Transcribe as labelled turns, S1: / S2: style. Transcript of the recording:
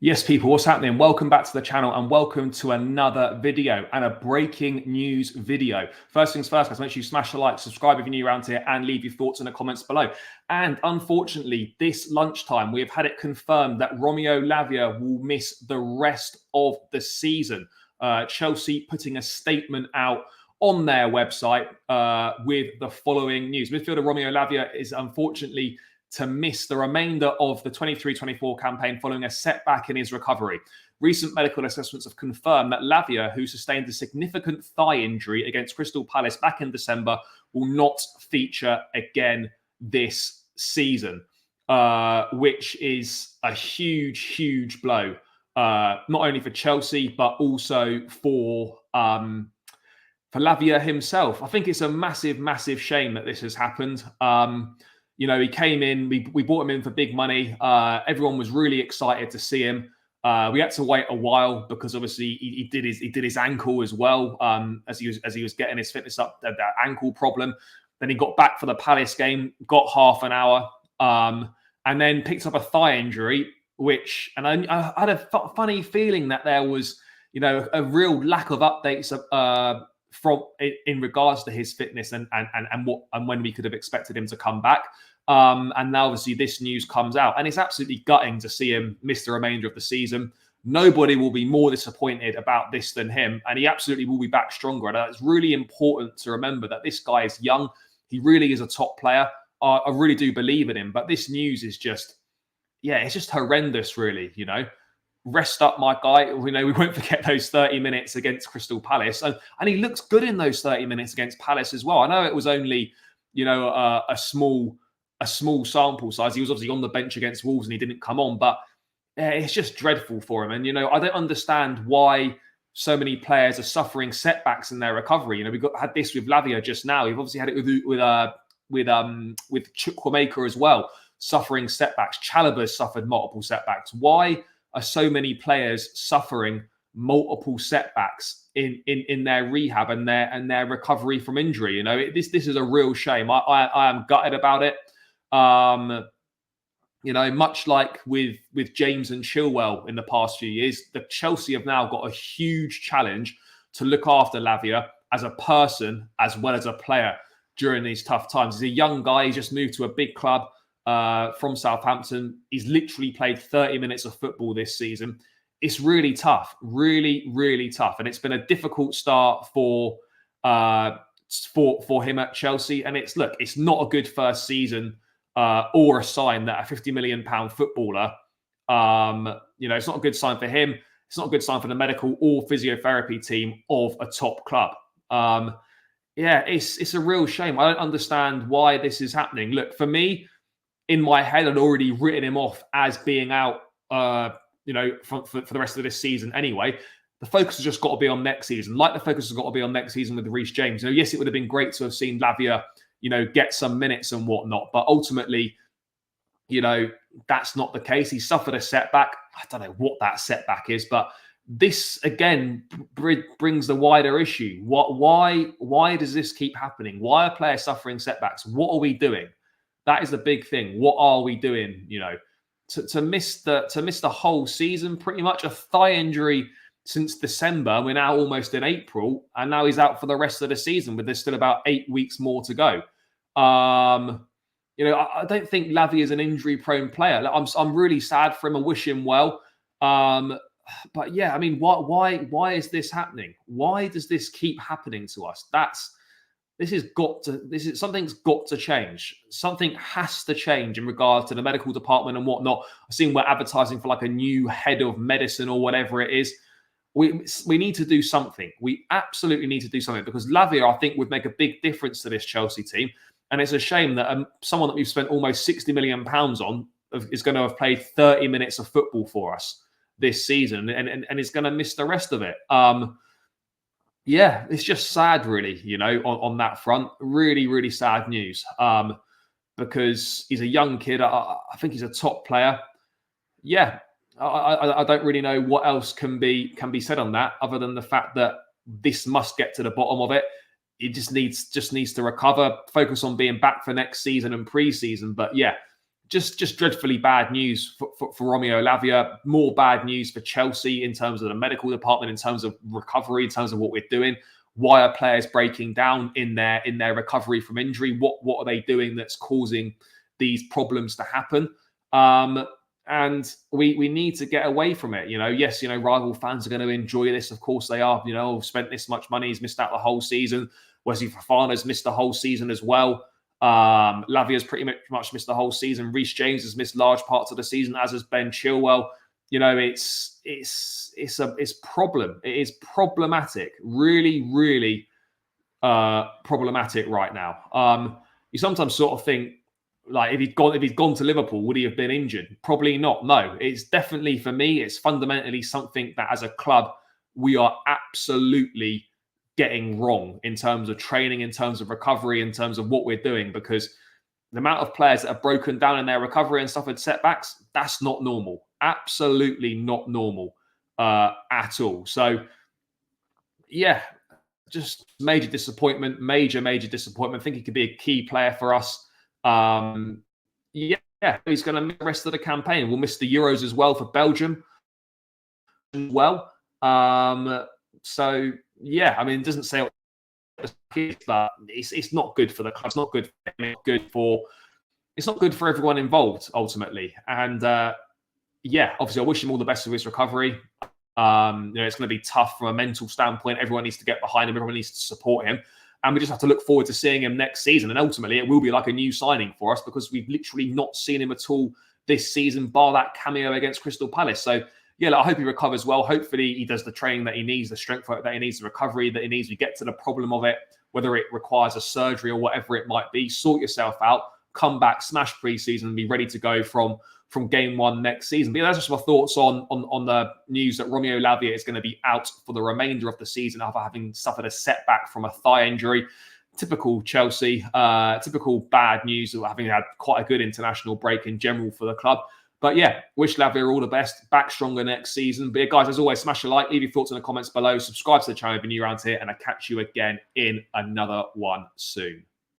S1: Yes, people, what's happening? Welcome back to the channel and welcome to another video and a breaking news video. First things first, guys, make sure you smash the like, subscribe if you're new around here, and leave your thoughts in the comments below. And unfortunately, this lunchtime, we have had it confirmed that Romeo Lavia will miss the rest of the season. Chelsea putting a statement out on their website with the following news. Midfielder Romeo Lavia is unfortunately to miss the remainder of the 23-24 campaign following a setback in his recovery. Recent medical assessments have confirmed that Lavia, who sustained a significant thigh injury against Crystal Palace back in December, will not feature again this season, which is a huge, huge blow, not only for Chelsea, but also for Lavia himself. I think it's a massive, massive shame that this has happened. He came in, we bought him in for big money. Everyone was really excited to see him. We had to wait a while because obviously he did his ankle as well, as he was getting his fitness up, that ankle problem. Then he got back for the Palace game, got half an hour, and then picked up a thigh injury, and I had a funny feeling that there was, a real lack of updates in regards to his fitness and when we could have expected him to come back. And now obviously this news comes out, and it's absolutely gutting to see him miss the remainder of the season. Nobody will be more disappointed about this than him, and he absolutely will be back stronger. And it's really important to remember that this guy is young. He really is a top player. I really do believe in him, but this news is just, it's just horrendous, really. Rest up, my guy. We won't forget those 30 minutes against Crystal Palace, and he looks good in those 30 minutes against Palace as well. I know it was only, a small sample size. He was obviously on the bench against Wolves and he didn't come on, but it's just dreadful for him. And I don't understand why so many players are suffering setbacks in their recovery. Had this with Lavia just now. We've obviously had it with Chukwuemeka as well, suffering setbacks. Chalobah's suffered multiple setbacks. Why are so many players suffering multiple setbacks in their rehab and their recovery from injury? This is a real shame. I am gutted about it. Much like with James and Chilwell in the past few years, the Chelsea have now got a huge challenge to look after Lavia as a person as well as a player during these tough times. He's a young guy. He's just moved to a big club from Southampton. He's literally played 30 minutes of football this season. It's really tough, really, really tough. And it's been a difficult start for him at Chelsea. And it's not a good first season or a sign that a £50 million footballer, it's not a good sign for him. It's not a good sign for the medical or physiotherapy team of a top club. It's a real shame. I don't understand why this is happening. Look, for me, in my head, I'd already written him off as being out, for the rest of this season anyway. The focus has just got to be on next season. Like the focus has got to be on next season with Reece James. Yes, it would have been great to have seen Lavia, get some minutes and whatnot. But ultimately, that's not the case. He suffered a setback. I don't know what that setback is, but this again brings the wider issue. Why does this keep happening? Why are players suffering setbacks? What are we doing? That is the big thing. What are we doing? To miss the whole season, pretty much. A thigh injury since December. We're now almost in April, and now he's out for the rest of the season. But there's still about 8 weeks more to go. I don't think Lavia is an injury-prone player. I'm really sad for him. I wish him well. But yeah, I mean, why is this happening? Why does this keep happening to us? Something's got to change. Something has to change in regards to the medical department and whatnot. I've seen we're advertising for like a new head of medicine or whatever it is. We need to do something. We absolutely need to do something, because Lavia, I think, would make a big difference to this Chelsea team. And it's a shame that someone that we've spent almost £60 million on is going to have played 30 minutes of football for us this season and is going to miss the rest of it. It's just sad, really, on that front. Really, really sad news, because he's a young kid. I think he's a top player. I don't really know what else can be said on that, other than the fact that this must get to the bottom of it. It just needs to recover, focus on being back for next season and pre-season. But just dreadfully bad news for Romeo Lavia. More bad news for Chelsea in terms of the medical department, in terms of recovery, in terms of what we're doing. Why are players breaking down in their recovery from injury? What are they doing that's causing these problems to happen? And we need to get away from it. Yes, rival fans are going to enjoy this. Of course they are. Spent this much money, he's missed out the whole season. Wesley Fofana's missed the whole season as well. Lavia's pretty much missed the whole season. Reece James has missed large parts of the season, as has Ben Chilwell. It's problem. It is problematic. Really, really problematic right now. You sometimes sort of think, like, if he'd gone to Liverpool, would he have been injured? Probably not. No, it's definitely, for me, it's fundamentally something that as a club we are absolutely getting wrong in terms of training, in terms of recovery, in terms of what we're doing, because the amount of players that have broken down in their recovery and suffered setbacks, that's not normal. Absolutely not normal at all. So, yeah, just major disappointment, major disappointment. I think he could be a key player for us. He's going to miss the rest of the campaign. We'll miss the Euros as well for Belgium as well. So, yeah, I mean, it doesn't say what but it's not good for the club. It's not good for him. It's not good for everyone involved, ultimately. And, obviously, I wish him all the best with his recovery. It's going to be tough from a mental standpoint. Everyone needs to get behind him. Everyone needs to support him. And we just have to look forward to seeing him next season. And ultimately, it will be like a new signing for us, because we've literally not seen him at all this season, bar that cameo against Crystal Palace. So, I hope he recovers well. Hopefully, he does the training that he needs, the strength that he needs, the recovery that he needs. We get to the problem of it, whether it requires a surgery or whatever it might be. Sort yourself out, come back, smash pre-season, and be ready to go from game one next season. But that's just my thoughts on the news that Romeo Lavia is going to be out for the remainder of the season after having suffered a setback from a thigh injury. Typical Chelsea, typical bad news of having had quite a good international break in general for the club. But wish Lavia all the best. Back stronger next season. But guys, as always, smash a like, leave your thoughts in the comments below, subscribe to the channel if you're new around here, and I'll catch you again in another one soon.